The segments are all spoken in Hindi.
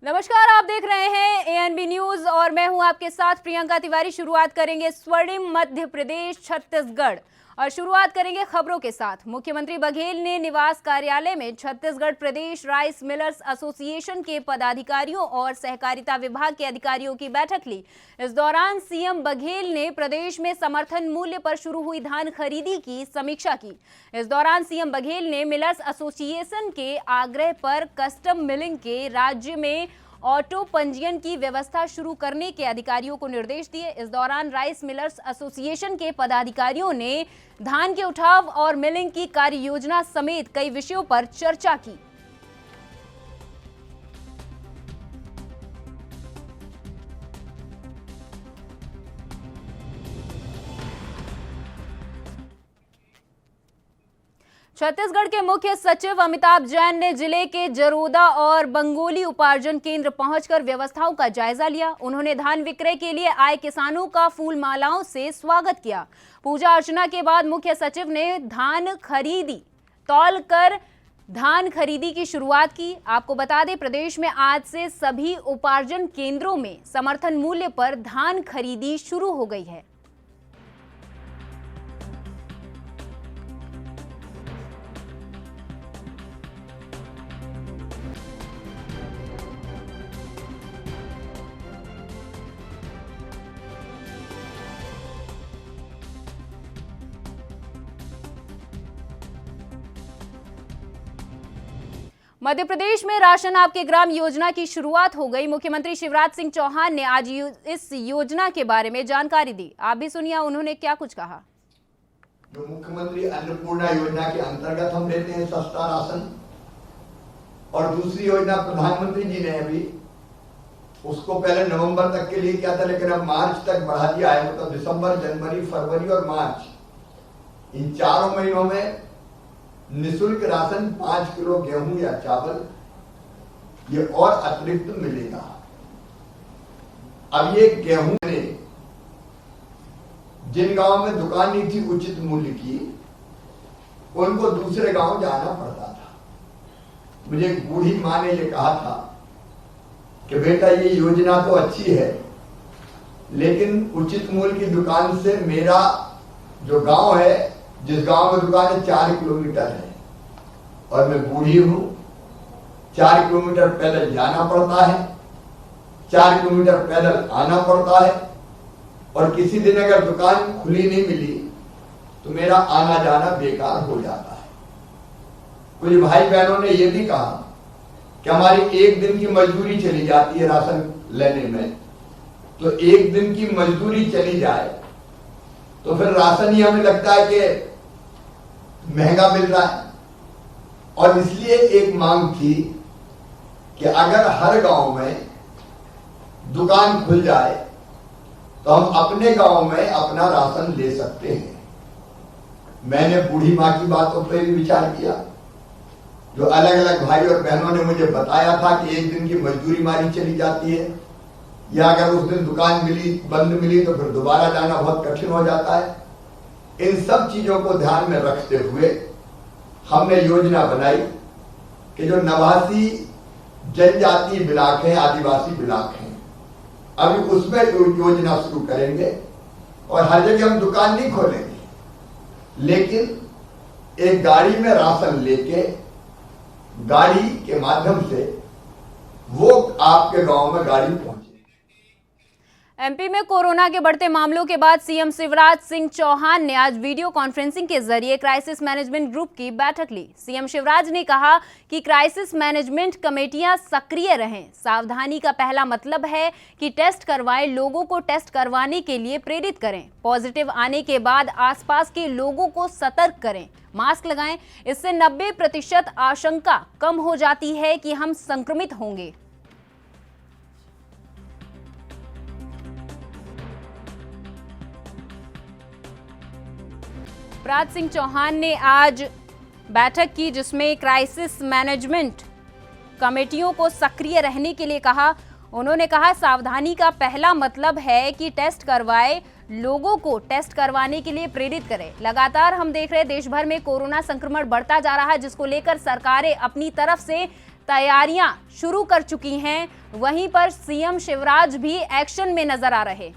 नमस्कार, आप देख रहे हैं एएनबी न्यूज और मैं हूं आपके साथ प्रियंका तिवारी। शुरुआत करेंगे स्वर्णिम मध्य प्रदेश छत्तीसगढ़ और शुरुआत करेंगे खबरों के साथ। मुख्यमंत्री बघेल ने निवास कार्यालय में छत्तीसगढ़ प्रदेश राइस मिलर्स एसोसिएशन के पदाधिकारियों और सहकारिता विभाग के अधिकारियों की बैठक ली। इस दौरान सीएम बघेल ने प्रदेश में समर्थन मूल्य पर शुरू हुई धान खरीदी की समीक्षा की। इस दौरान सीएम बघेल ने मिलर्स एसोसिएशन के आग्रह पर कस्टम मिलिंग के राज्य में ऑटो पंजीयन की व्यवस्था शुरू करने के अधिकारियों को निर्देश दिए। इस दौरान राइस मिलर्स एसोसिएशन के पदाधिकारियों ने धान के उठाव और मिलिंग की कार्य योजना समेत कई विषयों पर चर्चा की। छत्तीसगढ़ के मुख्य सचिव अमिताभ जैन ने जिले के जरोदा और बंगोली उपार्जन केंद्र पहुंचकर व्यवस्थाओं का जायजा लिया। उन्होंने धान विक्रय के लिए आए किसानों का फूल मालाओं से स्वागत किया। पूजा अर्चना के बाद मुख्य सचिव ने धान खरीदी की शुरुआत की। आपको बता दें, प्रदेश में आज से सभी उपार्जन केंद्रों में समर्थन मूल्य पर धान खरीदी शुरू हो गई है। मध्य प्रदेश में राशन आपके ग्राम योजना की शुरुआत हो गई। मुख्यमंत्री शिवराज सिंह चौहान ने आज इस योजना के बारे में जानकारी दी। आप भी सुनिए उन्होंने क्या कुछ कहा। जो मुख्यमंत्री अन्नपूर्णा योजना के अंतर्गत हम देते हैं सस्ता राशन, और दूसरी योजना प्रधानमंत्री जी ने अभी उसको पहले नवंबर तक के लिए किया था, लेकिन अब मार्च तक बढ़ा दिया है। मतलब दिसंबर, जनवरी, फरवरी और मार्च, इन 4 महीनों में निःशुल्क राशन 5 किलो गेहूं या चावल ये और अतिरिक्त मिलेगा। अब ये गेहूं ने जिन गांव में दुकान नहीं थी उचित मूल्य की, उनको दूसरे गांव जाना पड़ता था। मुझे एक बूढ़ी मां ने ये कहा था कि बेटा ये योजना तो अच्छी है, लेकिन उचित मूल्य की दुकान से मेरा जो गांव है, जिस गांव में दुकान है, 4 किलोमीटर है और मैं बूढ़ी हूं। 4 किलोमीटर पैदल जाना पड़ता है, 4 किलोमीटर पैदल आना पड़ता है, और किसी दिन अगर दुकान खुली नहीं मिली तो मेरा आना जाना बेकार हो जाता है। कुछ भाई बहनों ने यह भी कहा कि हमारी 1 दिन की मजदूरी चली जाती है राशन लेने में, तो 1 दिन की मजदूरी चली जाए तो फिर राशन ही हमें लगता है कि महंगा मिल रहा है। और इसलिए एक मांग थी कि अगर हर गांव में दुकान खुल जाए तो हम अपने गांव में अपना राशन ले सकते हैं। मैंने बूढ़ी मां की बातों पर भी विचार किया। जो अलग अलग भाई और बहनों ने मुझे बताया था कि 1 दिन की मजदूरी मारी चली जाती है, या अगर उस दिन दुकान बंद मिली तो फिर दोबारा जाना बहुत कठिन हो जाता है। इन सब चीजों को ध्यान में रखते हुए हमने योजना बनाई कि जो नवासी जनजातीय ब्लॉक है, आदिवासी ब्लॉक हैं, अभी उसमें योजना शुरू करेंगे और हर जगह हम दुकान नहीं खोलेंगे, लेकिन एक गाड़ी में राशन लेके गाड़ी के माध्यम से वो आपके गांव में गाड़ी पहुंचे। एमपी में कोरोना के बढ़ते मामलों के बाद सीएम शिवराज सिंह चौहान ने आज वीडियो कॉन्फ्रेंसिंग के जरिए क्राइसिस मैनेजमेंट ग्रुप की बैठक ली। सीएम शिवराज ने कहा कि क्राइसिस मैनेजमेंट कमेटियां सक्रिय रहें। सावधानी का पहला मतलब है कि टेस्ट करवाएं, लोगों को टेस्ट करवाने के लिए प्रेरित करें। पॉजिटिव आने के बाद आसपास के लोगों को सतर्क करें, मास्क लगाएं। इससे 90% आशंका कम हो जाती है कि हम संक्रमित होंगे। शिवराज सिंह चौहान ने आज बैठक की जिसमें क्राइसिस मैनेजमेंट कमेटियों को सक्रिय रहने के लिए कहा। उन्होंने कहा सावधानी का पहला मतलब है कि टेस्ट करवाए, लोगों को टेस्ट करवाने के लिए प्रेरित करें। लगातार हम देख रहे हैं देश भर में कोरोना संक्रमण बढ़ता जा रहा है, जिसको लेकर सरकारें अपनी तरफ से तैयारियां शुरू कर चुकी हैं। वहीं पर सीएम शिवराज भी एक्शन में नजर आ रहे।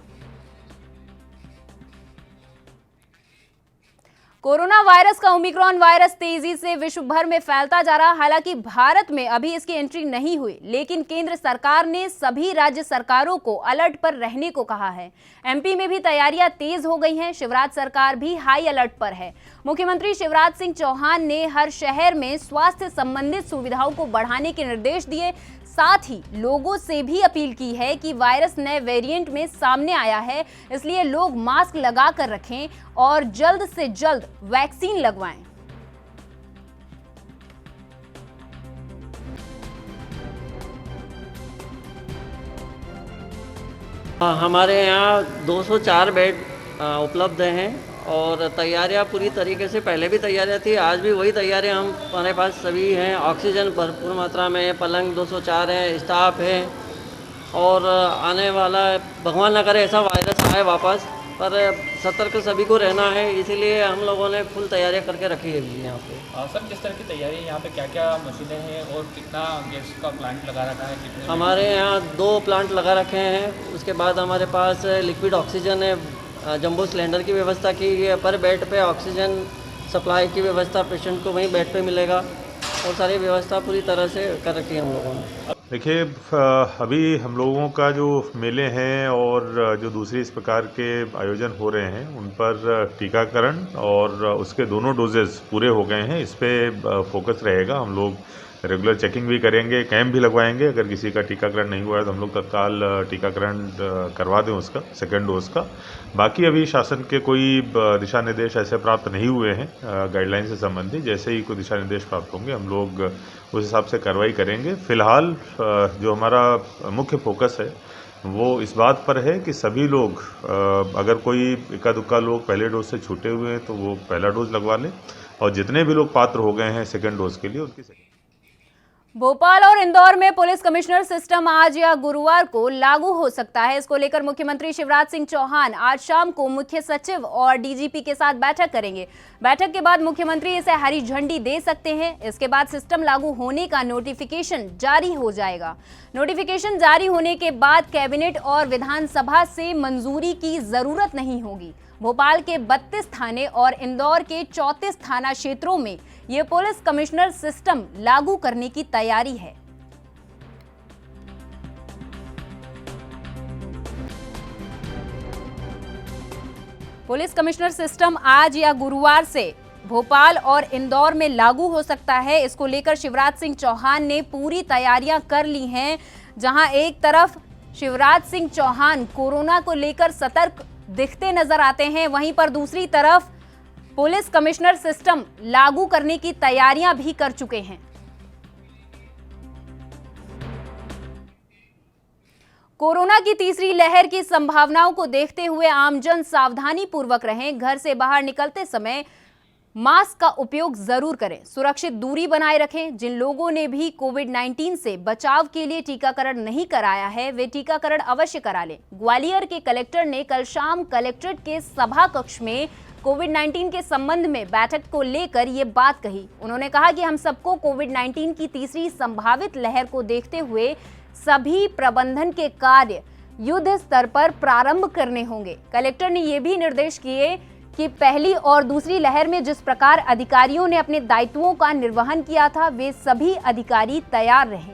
कोरोना वायरस का ओमिक्रॉन वायरस तेजी से विश्व भर में फैलता जा रहा। हालांकि भारत में अभी इसकी एंट्री नहीं हुई, लेकिन केंद्र सरकार ने सभी राज्य सरकारों को अलर्ट पर रहने को कहा है। एमपी में भी तैयारियां तेज हो गई हैं। शिवराज सरकार भी हाई अलर्ट पर है। मुख्यमंत्री शिवराज सिंह चौहान ने हर शहर में स्वास्थ्य संबंधित सुविधाओं को बढ़ाने के निर्देश दिए। साथ ही लोगों से भी अपील की है कि वायरस नए वेरिएंट में सामने आया है, इसलिए लोग मास्क लगा कर रखें और जल्द से जल्द वैक्सीन लगवाएं। हमारे यहाँ 204 बेड उपलब्ध हैं और तैयारियां पूरी तरीके से, पहले भी तैयारियां थी, आज भी वही तैयारियां हमारे पास सभी हैं। ऑक्सीजन भरपूर मात्रा में है, पलंग 204 है, स्टाफ है और आने वाला भगवान न करे ऐसा वायरस आए वापस, पर सतर्क सभी को रहना है, इसीलिए हम लोगों ने फुल तैयारियां करके रखी है यहाँ पे। सर, किस तरह की तैयारी है यहाँ पे, क्या क्या मशीनें हैं और कितना गैस का प्लांट लगा रखा है? कितने हमारे यहाँ 2 प्लांट लगा रखे हैं। उसके बाद हमारे पास लिक्विड ऑक्सीजन है, जंबो सिलेंडर की व्यवस्था की है। पर बेड पे ऑक्सीजन सप्लाई की व्यवस्था पेशेंट को वहीं बेड पे मिलेगा और सारी व्यवस्था पूरी तरह से कर रखी है हम लोगों ने। देखिए, अभी हम लोगों का जो मेले हैं और जो दूसरे इस प्रकार के आयोजन हो रहे हैं उन पर टीकाकरण और उसके दोनों डोजेस पूरे हो गए हैं। इस पर फोकस रहेगा। हम लोग रेगुलर चेकिंग भी करेंगे, कैंप भी लगवाएंगे। अगर किसी का टीकाकरण नहीं हुआ है तो हम लोग तत्काल टीकाकरण करवा दें उसका सेकेंड डोज का। बाकी अभी शासन के कोई दिशा निर्देश ऐसे प्राप्त नहीं हुए हैं गाइडलाइन से संबंधित। जैसे ही कोई दिशा निर्देश प्राप्त होंगे हम लोग उस हिसाब से कार्रवाई करेंगे। फिलहाल जो हमारा मुख्य फोकस है वो इस बात पर है कि सभी लोग, अगर कोई इक्का दुक्का लोग पहले डोज से छूटे हुए हैं तो वो पहला डोज लगवा लें और जितने भी लोग पात्र हो गए हैं सेकेंड डोज के लिए उनकी सेकेंड। भोपाल और इंदौर में पुलिस कमिश्नर सिस्टम आज या गुरुवार को लागू हो सकता है। इसको लेकर मुख्यमंत्री शिवराज सिंह चौहान आज शाम को मुख्य सचिव और डीजीपी के साथ बैठक करेंगे। बैठक के बाद मुख्यमंत्री इसे हरी झंडी दे सकते हैं। इसके बाद सिस्टम लागू होने का नोटिफिकेशन जारी हो जाएगा। नोटिफिकेशन जारी होने के बाद कैबिनेट और विधानसभा से मंजूरी की जरूरत नहीं होगी। भोपाल के 32 थाने और इंदौर के 34 थाना क्षेत्रों में ये पुलिस कमिश्नर सिस्टम लागू करने की तैयारी है। पुलिस कमिश्नर सिस्टम आज या गुरुवार से भोपाल और इंदौर में लागू हो सकता है। इसको लेकर शिवराज सिंह चौहान ने पूरी तैयारियां कर ली हैं। जहां एक तरफ शिवराज सिंह चौहान कोरोना को लेकर सतर्क दिखते नजर आते हैं, वहीं पर दूसरी तरफ पुलिस कमिश्नर सिस्टम लागू करने की तैयारियां भी कर चुके हैं। कोरोना की तीसरी लहर की संभावनाओं को देखते हुए आमजन सावधानी पूर्वक रहें। घर से बाहर निकलते समय मास्क का उपयोग जरूर करें, सुरक्षित दूरी बनाए रखें। जिन लोगों ने भी कोविड-19 से बचाव के लिए टीकाकरण नहीं कराया है वे टीकाकरण अवश्य करा लें। ग्वालियर के कलेक्टर ने कल शाम कलेक्ट्रेट के सभा कक्ष में कोविड-19 के संबंध में बैठक को लेकर ये बात कही। उन्होंने कहा कि हम सबको कोविड-19 की तीसरी संभावित लहर को देखते हुए सभी प्रबंधन के कार्य युद्ध स्तर पर प्रारंभ करने होंगे। कलेक्टर ने ये भी निर्देश किए कि पहली और दूसरी लहर में जिस प्रकार अधिकारियों ने अपने दायित्वों का निर्वहन किया था वे सभी अधिकारी तैयार रहें।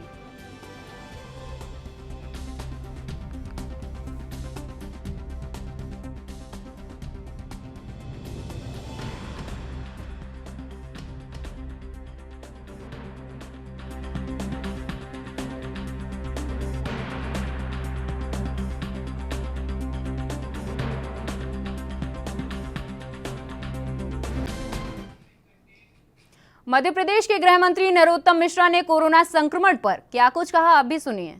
मध्य प्रदेश के गृह मंत्री नरोत्तम मिश्रा ने कोरोना संक्रमण पर क्या कुछ कहा, आप भी सुनिए।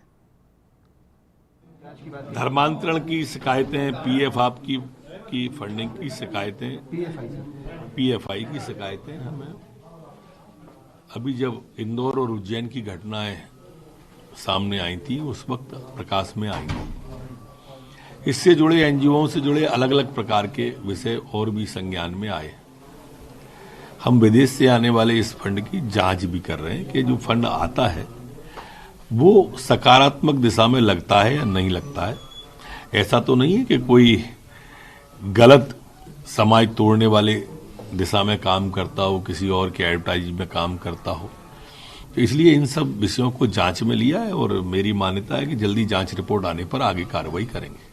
धर्मांतरण की शिकायतें, पीएफ आपकी की फंडिंग की शिकायतें, पीएफआई की शिकायतें हमें अभी जब इंदौर और उज्जैन की घटनाएं सामने आई थी उस वक्त प्रकाश में आई। इससे जुड़े एनजीओ से जुड़े अलग अलग प्रकार के विषय और भी संज्ञान में आए। हम विदेश से आने वाले इस फंड की जांच भी कर रहे हैं कि जो फंड आता है वो सकारात्मक दिशा में लगता है या नहीं लगता है। ऐसा तो नहीं है कि कोई गलत समाज तोड़ने वाले दिशा में काम करता हो, किसी और के एडवर्टाइज में काम करता हो। तो इसलिए इन सब विषयों को जांच में लिया है और मेरी मान्यता है कि जल्दी जांच रिपोर्ट आने पर आगे कार्रवाई करेंगे।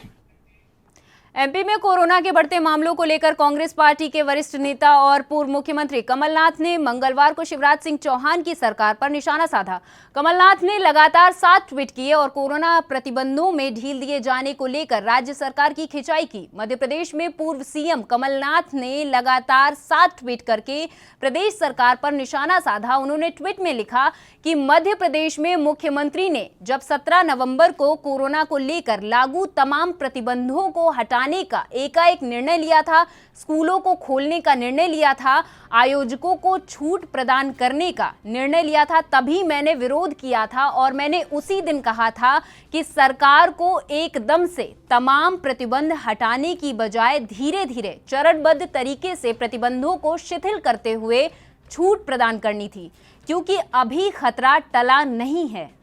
एमपी में कोरोना के बढ़ते मामलों को लेकर कांग्रेस पार्टी के वरिष्ठ नेता और पूर्व मुख्यमंत्री कमलनाथ ने मंगलवार को शिवराज सिंह चौहान की सरकार पर निशाना साधा। कमलनाथ ने लगातार 7 ट्वीट किए और कोरोना प्रतिबंधों में ढील दिए जाने को लेकर राज्य सरकार की खिंचाई की। मध्य प्रदेश में पूर्व सीएम कमलनाथ ने लगातार 7 ट्वीट करके प्रदेश सरकार पर निशाना साधा। उन्होंने ट्वीट में लिखा कि मध्य प्रदेश में मुख्यमंत्री ने जब 17 नवंबर को कोरोना को लेकर लागू तमाम प्रतिबंधों को हटाने का एकाएक निर्णय लिया था, स्कूलों को खोलने का निर्णय लिया था, आयोजकों को छूट प्रदान करने का निर्णय लिया था, तभी मैंने विरोध किया था और मैंने उसी दिन कहा था कि सरकार को एकदम से तमाम प्रतिबंध हटाने की बजाय धीरे धीरे चरणबद्ध तरीके से प्रतिबंधों को शिथिल करते हुए छूट प्रदान करनी थी, क्योंकि अभी खतरा टला नहीं है।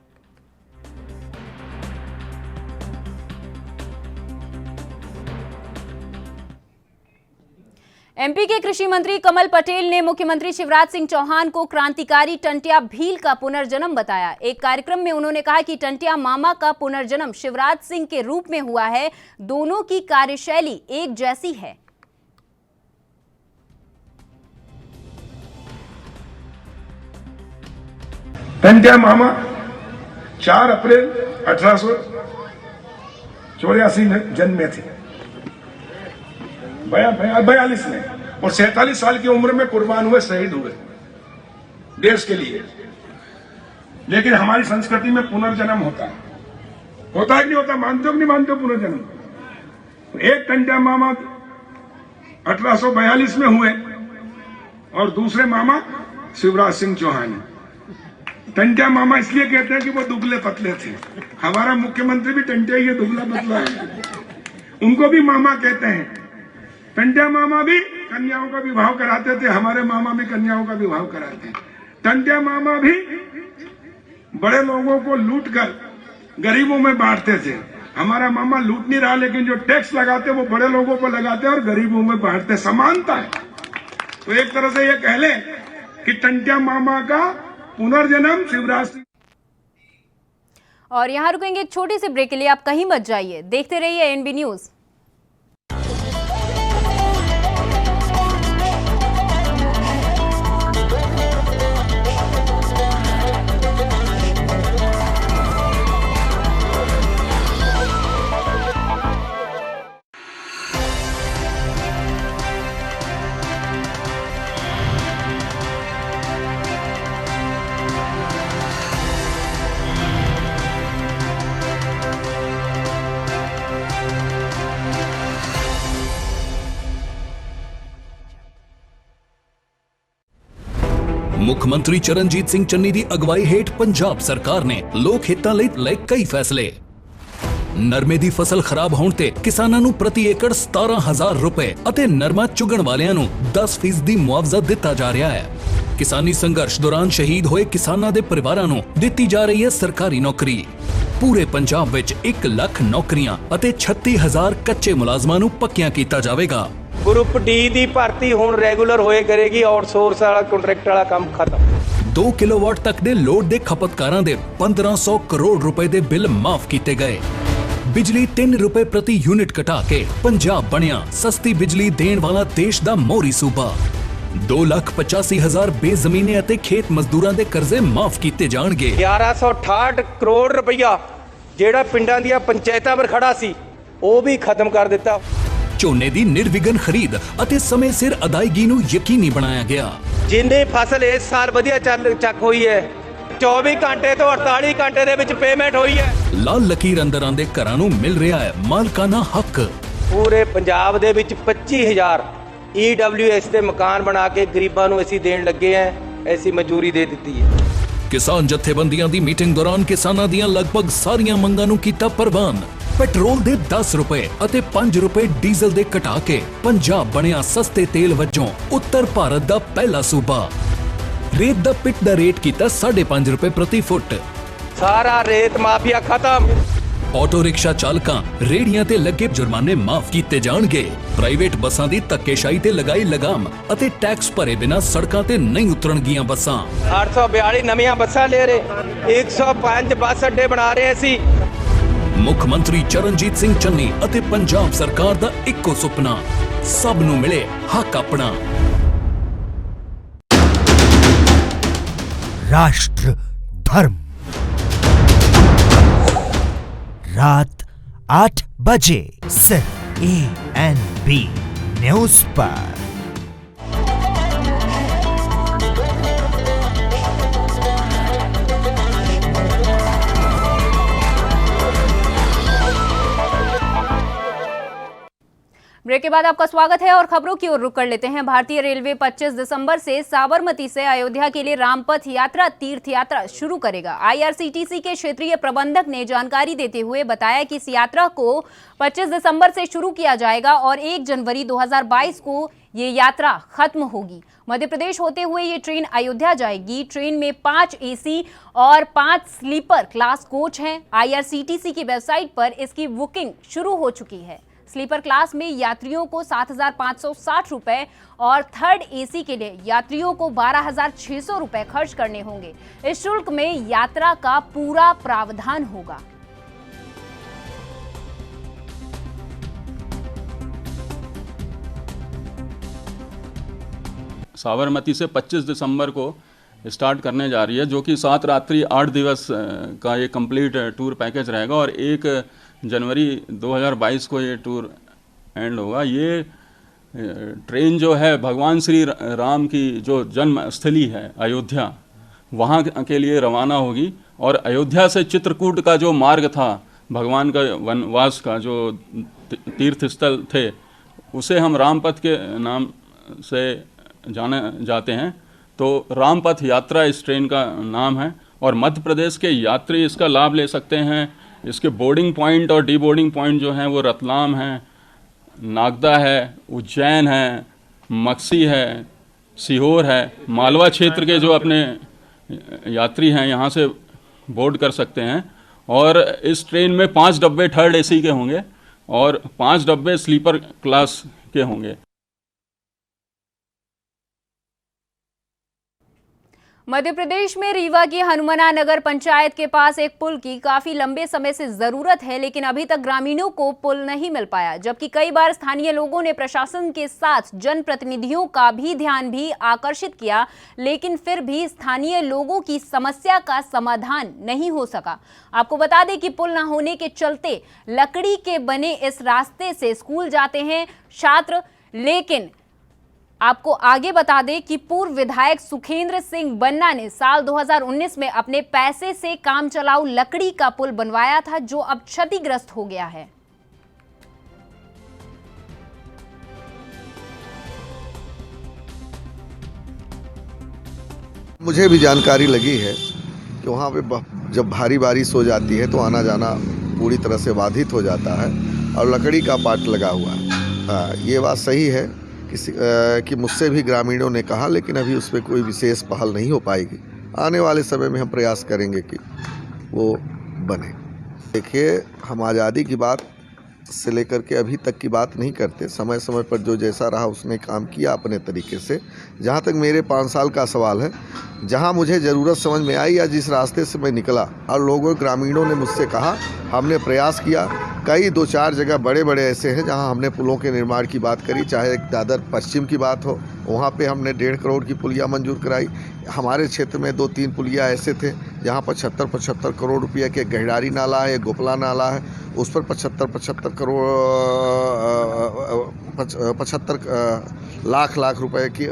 एमपी के कृषि मंत्री कमल पटेल ने मुख्यमंत्री शिवराज सिंह चौहान को क्रांतिकारी टंटिया भील का पुनर्जन्म बताया। एक कार्यक्रम में उन्होंने कहा कि टंटिया मामा का पुनर्जन्म शिवराज सिंह के रूप में हुआ है, दोनों की कार्यशैली एक जैसी है। टंटिया मामा 4 अप्रैल 1884 में जन्मे थे, 42 में, और 47 साल की उम्र में कुर्बान हुए, शहीद हुए देश के लिए। लेकिन हमारी संस्कृति में पुनर्जन्म होता है कि नहीं होता? मानते हो कि नहीं मानते हो पुनर्जन्म? एक टंटिया मामा 1842 में हुए और दूसरे मामा शिवराज सिंह चौहान। टंटिया मामा इसलिए कहते हैं कि वो दुबले पतले थे। हमारा मुख्यमंत्री भी टंटिया ही दुबला पतला है, उनको भी मामा कहते हैं। टंटिया मामा भी कन्याओं का विवाह कराते थे, हमारे मामा भी कन्याओं का विवाह कराते हैं। टंटिया मामा भी बड़े लोगों को लूट कर गरीबों में बांटते थे। हमारा मामा लूट नहीं रहा, लेकिन जो टैक्स लगाते वो बड़े लोगों को लगाते और गरीबों में बांटते। समानता है। तो एक तरह से ये कह लें कि टंटिया मामा का पुनर्जन्म शिवराज सिंह। और यहाँ रुकेंगे एक छोटी सी ब्रेक के लिए, आप कहीं मत जाइए, देखते रहिए एएनबी न्यूज। ਮੁੱਖ ਮੰਤਰੀ ਚਰਨਜੀਤ ਸਿੰਘ ਚੰਨੀ ਦੀ ਅਗਵਾਈ ਹੇਠ ਪੰਜਾਬ ਸਰਕਾਰ ਨੇ ਲੋਕ ਹਿੱਤਾਂ ਲਈ ਲਏ ਕਈ ਫੈਸਲੇ। ਨਰਮੇ ਦੀ ਫਸਲ ਖਰਾਬ ਹੋਣ ਤੇ ਕਿਸਾਨਾਂ ਨੂੰ ਪ੍ਰਤੀ ਏਕੜ 17,000 ਰੁਪਏ ਅਤੇ ਨਰਮਾ ਚੁਗਣ ਵਾਲਿਆਂ ਨੂੰ 10% ਮੁਆਵਜ਼ਾ ਦਿੱਤਾ ਜਾ ਰਿਹਾ ਹੈ। ਕਿਸਾਨੀ ਸੰਘਰਸ਼ ਦੌਰਾਨ ਸ਼ਹੀਦ ਹੋਏ ਕਿਸਾਨਾਂ ਦੇ ਪਰਿਵਾਰਾਂ ਨੂੰ ਦਿੱਤੀ ਜਾ ਰਹੀ ਹੈ ਸਰਕਾਰੀ ਨੌਕਰੀ। ਪੂਰੇ ਪੰਜਾਬ ਵਿੱਚ 1 ਲੱਖ ਨੌਕਰੀਆਂ ਅਤੇ 36,000 ਕੱਚੇ ਮੁਲਾਜ਼ਮਾਂ ਨੂੰ ਪੱਕਿਆਂ ਕੀਤਾ ਜਾਵੇਗਾ। ग्रुप डी ਦੀ ਭਰਤੀ ਹੁਣ ਰੈਗੂਲਰ ਹੋਏ ਕਰੇਗੀ, ਆਊਟਸੋਰਸ ਵਾਲਾ ਕੰਟਰੈਕਟ ਵਾਲਾ ਕੰਮ ਖਤਮ। 2 ਕਿਲੋਵਾਟ ਤੱਕ ਦੇ ਲੋਡ ਦੇ ਖਪਤਕਾਰਾਂ ਦੇ 1500 ਕਰੋੜ ਰੁਪਏ ਦੇ ਬਿੱਲ ਮਾਫ ਕੀਤੇ ਗਏ। ਬਿਜਲੀ 3 ਰੁਪਏ ਪ੍ਰਤੀ ਯੂਨਿਟ ਘਟਾ ਕੇ ਪੰਜਾਬ ਬਣਿਆ ਸਸਤੀ ਬਿਜਲੀ ਦੇਣ ਵਾਲਾ ਦੇਸ਼ ਦਾ ਮੋਹਰੀ ਸੂਬਾ। 2,85,000 ਬੇਜ਼ਮੀਨੇ ਅਤੇ ਖੇਤ ਮਜ਼ਦੂਰਾਂ ਦੇ ਕਰਜ਼ੇ ਮਾਫ ਕੀਤੇ ਜਾਣਗੇ। 1168 ਕਰੋੜ ਰੁਪਈਆ ਜਿਹੜਾ ਪਿੰਡਾਂ ਦੀਆਂ ਪੰਚਾਇਤਾਂ ਪਰ ਖੜਾ ਸੀ ਉਹ ਵੀ ਖਤਮ ਕਰ ਦਿੱਤਾ। ਝੋਨੇ ਦੀ ਨਿਰਵਿਘਨ ਖਰੀਦ ਅਤੇ ਸਮੇਂ ਸਿਰ ਅਦਾਇਗੀ ਨੂੰ ਯਕੀਨੀ ਬਣਾਇਆ ਗਿਆ। ਜਿੰਨੇ ਫਸਲ ਇਸ ਸਾਲ ਵਧੀਆ ਚੱਕ ਹੋਈ ਹੈ, 24 ਘੰਟੇ ਤੋਂ 48 ਘੰਟੇ ਦੇ ਵਿੱਚ ਪੇਮੈਂਟ ਹੋਈ ਹੈ। ਲਾਲ ਲਕੀਰ ਅੰਦਰ ਆਂਦੇ ਘਰਾਂ ਨੂੰ ਮਿਲ ਰਿਹਾ ਹੈ ਮਾਲਕਾਨਾ ਹੱਕ। ਪੂਰੇ ਪੰਜਾਬ ਦੇ ਵਿੱਚ 25,000 EWS ਦੇ ਮਕਾਨ ਬਣਾ ਕੇ ਗਰੀਬਾਂ ਨੂੰ ਅਸੀਂ ਦੇਣ ਲੱਗੇ ਹਾਂ, ਐਸੀ ਮਨਜ਼ੂਰੀ ਦੇ ਦਿੱਤੀ ਹੈ। ਕਿਸਾਨ ਜਥੇਬੰਦੀਆਂ ਦੀ ਮੀਟਿੰਗ ਦੌਰਾਨ ਕਿਸਾਨਾਂ ਦੀਆਂ ਲਗਭਗ ਸਾਰੀਆਂ ਮੰਗਾਂ ਨੂੰ ਕੀਤਾ ਪ੍ਰਵਾਨ। ਪੈਟਰੋਲ ਦੇ 10 ਰੁਪਏ ਅਤੇ 5 ਰੁਪਏ ਡੀਜ਼ਲ ਦੇ ਘਟਾ ਕੇ ਪੰਜਾਬ ਬਣਿਆ ਸਸਤੇ ਤੇਲ ਵਜੋਂ ਉੱਤਰ ਭਾਰਤ ਦਾ ਪਹਿਲਾ ਸੂਬਾ। ਰੇਤ ਦਾ ਪਿੱਟ ਦਾ ਰੇਟ ਕੀਤਾ 5.5 ਰੁਪਏ ਪ੍ਰਤੀ ਫੁੱਟ। सारा रेत माफिया खत्म। ਆਟੋ ਰਿਕਸ਼ਾ ਚਾਲਕਾਂ ਰੇੜੀਆਂ ਤੇ ਲੱਗੇ ਜੁਰਮਾਨੇ ਮਾਫ ਕੀਤੇ ਜਾਣਗੇ। ਪ੍ਰਾਈਵੇਟ ਬੱਸਾਂ ਦੀ ਧੱਕੇਸ਼ਾਹੀ ਤੇ ਲਗਾਈ ਲਗਾਮ ਅਤੇ ਟੈਕਸ ਭਰੇ ਬਿਨਾਂ ਸੜਕਾਂ ਤੇ ਨਹੀਂ ਉਤਰਨਗੀਆਂ ਬੱਸਾਂ। 842 ਨਵੀਆਂ ਬੱਸਾਂ ਲੈ ਰਹੇ, 105 ਬੱਸ ਅੱਡੇ ਬਣਾ ਰਹੇ ਅਸੀਂ। ਮੁੱਖ ਮੰਤਰੀ ਚਰਨਜੀਤ ਸਿੰਘ ਚੰਨੀ ਅਤੇ ਪੰਜਾਬ ਸਰਕਾਰ ਦਾ ਇੱਕੋ ਸੁਪਨਾ, ਸਭ ਨੂੰ ਮਿਲੇ ਹੱਕ ਆਪਣਾ। राष्ट्र धर्म रात 8 बजे सिर्फ ANB न्यूज पर। ब्रेक के बाद आपका स्वागत है और खबरों की ओर रुख कर लेते हैं। भारतीय रेलवे 25 दिसंबर से साबरमती से अयोध्या के लिए रामपथ यात्रा तीर्थ यात्रा शुरू करेगा। IRCTC के क्षेत्रीय प्रबंधक ने जानकारी देते हुए बताया कि इस यात्रा को 25 दिसंबर से शुरू किया जाएगा और 1 जनवरी 2022 को ये यात्रा खत्म होगी। मध्य प्रदेश होते हुए ये ट्रेन अयोध्या जाएगी। ट्रेन में 5 AC और 5 स्लीपर क्लास कोच हैं। IRCTC की वेबसाइट पर इसकी बुकिंग शुरू हो चुकी है। स्लीपर क्लास में यात्रियों को 7,560 रुपए और थर्ड AC के लिए यात्रियों को 12,600 रुपए खर्च करने होंगे। इस शुल्क में यात्रा का पूरा प्रावधान होगा। साबरमती से 25 दिसंबर को स्टार्ट करने जा रही है, जो कि 7 रात्रि 8 दिवस का ये कंप्लीट टूर पैकेज रहेगा और 1 जनवरी 2022 को ये टूर एंड होगा। ये ट्रेन जो है भगवान श्री राम की जो जन्म स्थली है अयोध्या, वहाँ के लिए रवाना होगी और अयोध्या से चित्रकूट का जो मार्ग था भगवान का वनवास का जो तीर्थ स्थल थे, उसे हम रामपथ के नाम से जाने जाते हैं। तो रामपथ यात्रा इस ट्रेन का नाम है और मध्य प्रदेश के यात्री इसका लाभ ले सकते हैं। इसके बोर्डिंग पॉइंट और डी बोर्डिंग पॉइंट जो हैं वो रतलाम है, नागदा है, उज्जैन है, मक्सी है, सीहोर है। मालवा क्षेत्र के जो अपने यात्री हैं यहाँ से बोर्ड कर सकते हैं। और इस ट्रेन में 5 डब्बे थर्ड AC के होंगे और 5 डब्बे स्लीपर क्लास के होंगे। मध्य प्रदेश में रीवा की हनुमाना नगर पंचायत के पास एक पुल की काफी लंबे समय से जरूरत है, लेकिन अभी तक ग्रामीणों को पुल नहीं मिल पाया। जबकि कई बार स्थानीय लोगों ने प्रशासन के साथ जनप्रतिनिधियों का भी ध्यान भी आकर्षित किया, लेकिन फिर भी स्थानीय लोगों की समस्या का समाधान नहीं हो सका। आपको बता दें कि पुल न होने के चलते लकड़ी के बने इस रास्ते से स्कूल जाते हैं छात्र। लेकिन आपको आगे बता दें कि पूर्व विधायक सुखेंद्र सिंह बन्ना ने साल 2019 में अपने पैसे से काम चलाऊ लकड़ी का पुल बनवाया था, जो अब क्षतिग्रस्त हो गया है। मुझे भी जानकारी लगी है कि वहाँ पे जब भारी बारिश हो जाती है तो आना जाना पूरी तरह से बाधित हो जाता है और लकड़ी का पाट लगा हुआ है। हाँ, ये बात सही है कि मुझसे भी ग्रामीणों ने कहा, लेकिन अभी उस पर कोई विशेष पहल नहीं हो पाएगी। आने वाले समय में हम प्रयास करेंगे कि वो बने। देखिए, हम आज़ादी की बात से लेकर के अभी तक की बात नहीं करते। समय समय पर जो जैसा रहा उसने काम किया अपने तरीके से। जहाँ तक मेरे 5 साल का सवाल है, जहाँ मुझे ज़रूरत समझ में आई या जिस रास्ते से मैं निकला और लोगों ग्रामीणों ने मुझसे कहा, हमने प्रयास किया। कई 2-4 जगह बड़े बड़े ऐसे हैं जहां हमने पुलों के निर्माण की बात करी। चाहे दादर पश्चिम की बात हो, वहां पे हमने 1.5 करोड़ की पुलिया मंजूर कराई। हमारे क्षेत्र में 2-3 पुलिया ऐसे थे जहां 75 करोड़ रुपये के गहिरारी नाला है, गोपला नाला है, उस पर 75 लाख रुपए की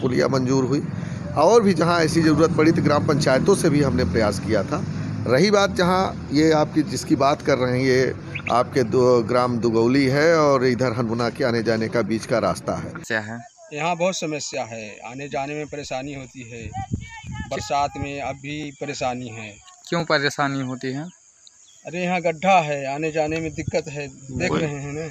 पुलिया मंजूर हुई। और भी जहां ऐसी ज़रूरत पड़ी तो ग्राम पंचायतों से भी हमने प्रयास किया था। रही बात जहां ये आपकी जिसकी बात कर रहे हैं, ये आपके ग्राम दुगौली है और इधर हनुमाना के आने जाने का बीच का रास्ता है। क्या है यहाँ? बहुत समस्या है, आने जाने में परेशानी होती है। बरसात में अब भी परेशानी है। क्यों परेशानी होती है? अरे यहाँ गड्ढा है, आने जाने में दिक्कत है, देख रहे हैं ना।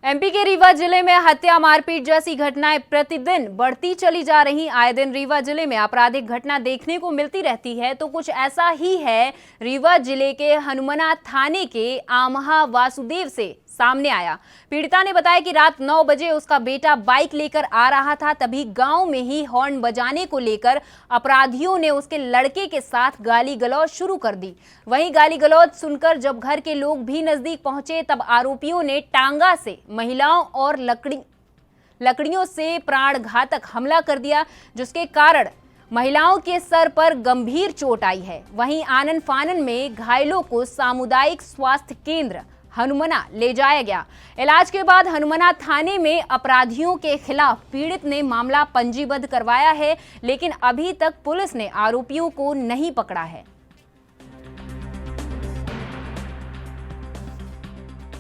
एमपी के रीवा जिले में हत्या मारपीट जैसी घटनाएं प्रतिदिन बढ़ती चली जा रही। आए दिन रीवा जिले में आपराधिक घटना देखने को मिलती रहती है, तो कुछ ऐसा ही है रीवा जिले के हनुमना थाने के आमहा वासुदेव से सामने आया। पीड़िता ने बताया कि रात 9 बजे उसका बेटा बाइक लेकर आ रहा था, तभी गांव में ही हॉर्न बजाने को लेकर अपराधियों ने उसके लड़के के साथ गाली गलौज शुरू कर दी। वहीं गाली गलौज सुनकर जब घर के लोग भी नजदीक पहुंचे, तब आरोपियों ने टांगा से महिलाओं और लकड़ियों से प्राण घातक हमला कर दिया, जिसके कारण महिलाओं के सर पर गंभीर चोट आई है। वहीं आनन फानन में घायलों को सामुदायिक स्वास्थ्य केंद्र हनुमना ले जाया गया। इलाज के बाद हनुमना थाने में अपराधियों के खिलाफ पीड़ित ने मामला पंजीबद्ध करवाया है, लेकिन अभी तक पुलिस ने आरोपियों को नहीं पकड़ा है।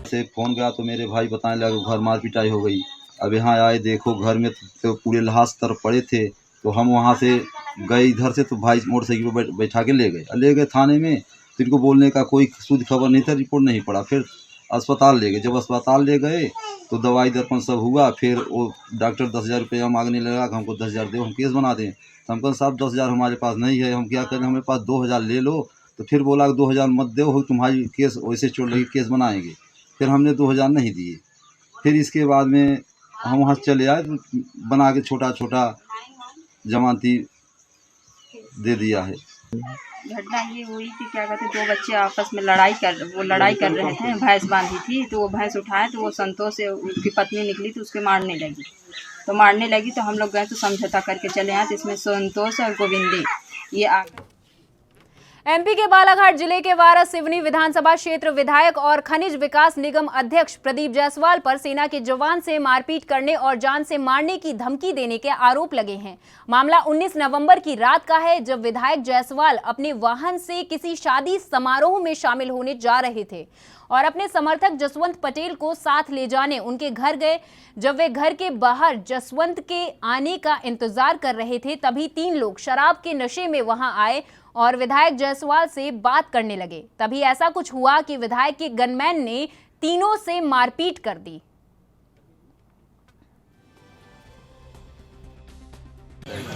से फोन गया तो मेरे भाई बताने लगे घर मार पिटाई हो गई। अब यहाँ आए, देखो घर में तो पूरे लहास तरफ पड़े थे, तो हम वहाँ से गए इधर से, तो भाई मोटरसाइकिल पर बैठा के ले गए थाने में। तो इनको बोलने का कोई शुद्ध खबर नहीं था, रिपोर्ट नहीं पड़ा। फिर अस्पताल ले गए। जब अस्पताल ले गए तो दवाई दर्पण सब हुआ। फिर वो डॉक्टर 10,000 रुपया मांगने लगा कि हमको 10,000 दो, हम केस बना दें। तो हम कहा साहब 10,000 हमारे पास नहीं है, हम क्या करें, हमारे पास 2,000 ले लो। तो फिर बोला 2,000 मत दो, तुम्हारी केस वैसे चल रही, केस बनाएंगे। फिर हमने 2,000 नहीं दिए। फिर इसके बाद में हम वहाँ चले आए, बना के छोटा छोटा जमानती दे दिया है। घटना ये हुई कि क्या कहते, दो बच्चे आपस में लड़ाई कर रहे थे। भैंस बांधी थी, तो वो भैंस उठाए तो वो संतोष से उसकी पत्नी निकली तो उसके मारने लगी। तो हम लोग गए तो समझौता करके चले आए। तो इसमें संतोष और गोविंदे ये आकर एमपी के बालाघाट जिले के वारा सिवनी विधानसभा क्षेत्र विधायक और खनिज विकास निगम अध्यक्ष प्रदीप जायसवाल पर सेना के जवान से मारपीट करने और जान से मारने की धमकी देने के आरोप लगे हैं। मामला 19 नवंबर की रात का है, जब विधायक जायसवाल अपने वाहन से किसी शादी समारोह में शामिल होने जा रहे थे और अपने समर्थक जसवंत पटेल को साथ ले जाने उनके घर गए। जब वे घर के बाहर जसवंत के आने का इंतजार कर रहे थे, तभी 3 लोग शराब के नशे में वहां आए और विधायक जायसवाल से बात करने लगे। तभी ऐसा कुछ हुआ कि विधायक के गनमैन ने तीनों से मारपीट कर दी।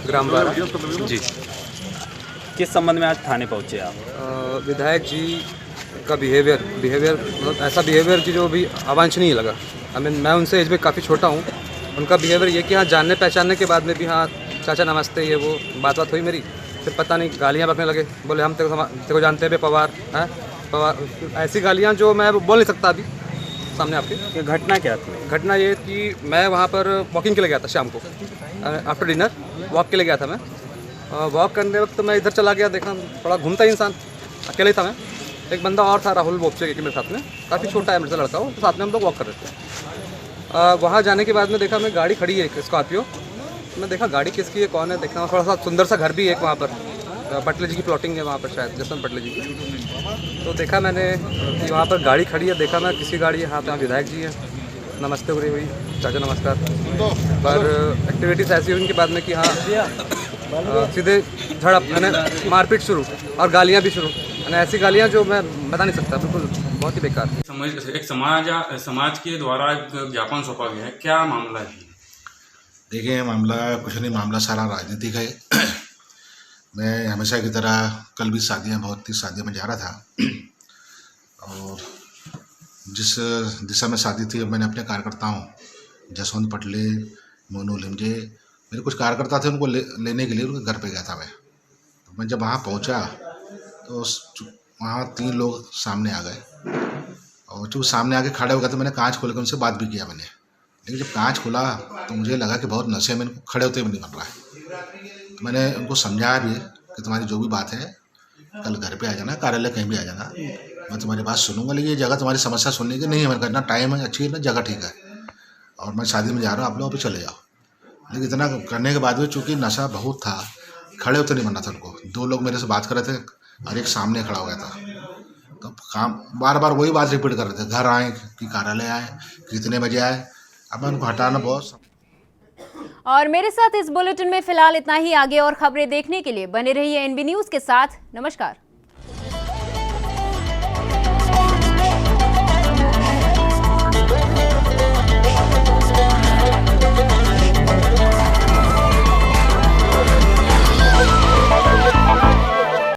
ग्राम वारा जी, किस संबंध में आज थाने पहुंचे आप? विधायक जी का बिहेवियर मतलब ऐसा बिहेवियर की जो भी अवांछनीय लगा। मैं उनसे एज में काफ़ी छोटा हूँ। उनका बिहेवियर ये कि हाँ, जानने पहचानने के बाद में भी हाँ चाचा नमस्ते, ये वो बात हुई मेरी। फिर पता नहीं गालियाँ बकने लगे, बोले हम तेरे को जानते हैं बे पवार, हैं पवार। ऐसी गालियाँ जो मैं बोल नहीं सकता अभी सामने आपके। घटना क्या थी? घटना ये कि मैं वहाँ पर वॉकिंग के लिए गया था शाम को, आफ्टर डिनर वॉक के लिए गया था मैं। वॉक करने वक्त मैं इधर चला गया, देखा थोड़ा घूमता ही इंसान, अकेले था मैं। एक बंदा और था, राहुल बोपचे के मेरे साथ में, काफ़ी छोटा है मेरे से लड़का हो, तो साथ में हम लोग वॉक कर रहे थे। वहाँ जाने के बाद में देखा मैं गाड़ी खड़ी है एक स्कॉर्पियो। मैं देखा गाड़ी किसकी है, कौन है, देखा थोड़ा सा सुंदर सा घर भी है एक वहाँ पर, पटले जी की प्लॉटिंग है वहाँ पर, शायद जसवंत पटले जी की। तो देखा मैंने कि वहाँ पर गाड़ी खड़ी है, देखा मैं किसी गाड़ी है, हाँ तो विधायक जी है, नमस्ते हो रही हुई, चाचा नमस्कार। पर एक्टिविटीज़ ऐसी हुई उनके बाद में कि हाँ सीधे झड़प, मैंने मारपीट शुरू और गालियाँ भी शुरू। ऐसी गालियाँ जो मैं बता नहीं सकता, बिल्कुल बहुत ही बेकार। एक समाज के द्वारा एक ज्ञापन सौंपा गया है, क्या मामला है? देखिए मामला कुछ नहीं, मामला सारा राजनीतिक है। मैं हमेशा की तरह कल भी बहुत सी शादियों में जा रहा था और जिस दिशा में शादी थी, मैंने अपने कार्यकर्ताओं जसवंत पटले, मोनू लिमजे, मेरे कुछ कार्यकर्ता थे, उनको लेने के लिए उनके घर पे गया था मैं। तो मैं जब वहाँ पहुँचा तो वहाँ 3 लोग सामने आ गए और जब सामने आके खड़े हो गए तो मैंने कांच खोल के उनसे बात भी किया मैंने। लेकिन जब कांच खुला तो मुझे लगा कि बहुत नशे में इनको खड़े होते भी नहीं बन रहा है। तो मैंने उनको समझाया भी कि तुम्हारी जो भी बात है कल घर पे आ जाना, कार्यालय कहीं भी आ जाना, मैं तुम्हारी बात सुनूंगा, लेकिन ये जगह तुम्हारी समस्या सुनने की नहीं है। मैंने कहा टाइम है, अच्छी है ना जगह, ठीक है, और मैं शादी में जा रहा हूँ, आप लोग अभी चले जाओ। लेकिन इतना करने के बाद भी चूँकि नशा बहुत था, खड़े होते नहीं बनना था उनको। 2 लोग मेरे से बात कर रहे थे और एक सामने खड़ा हो गया था। तो काम बार बार वही बात रिपीट कर रहे थे, घर आए कि कार्यालय आए, कितने बजे आए। अब मैं उनको हटाना बहुत। और मेरे साथ इस बुलेटिन में फिलहाल इतना ही। आगे और खबरें देखने के लिए बने रहिए एनबी न्यूज़ के साथ। नमस्कार।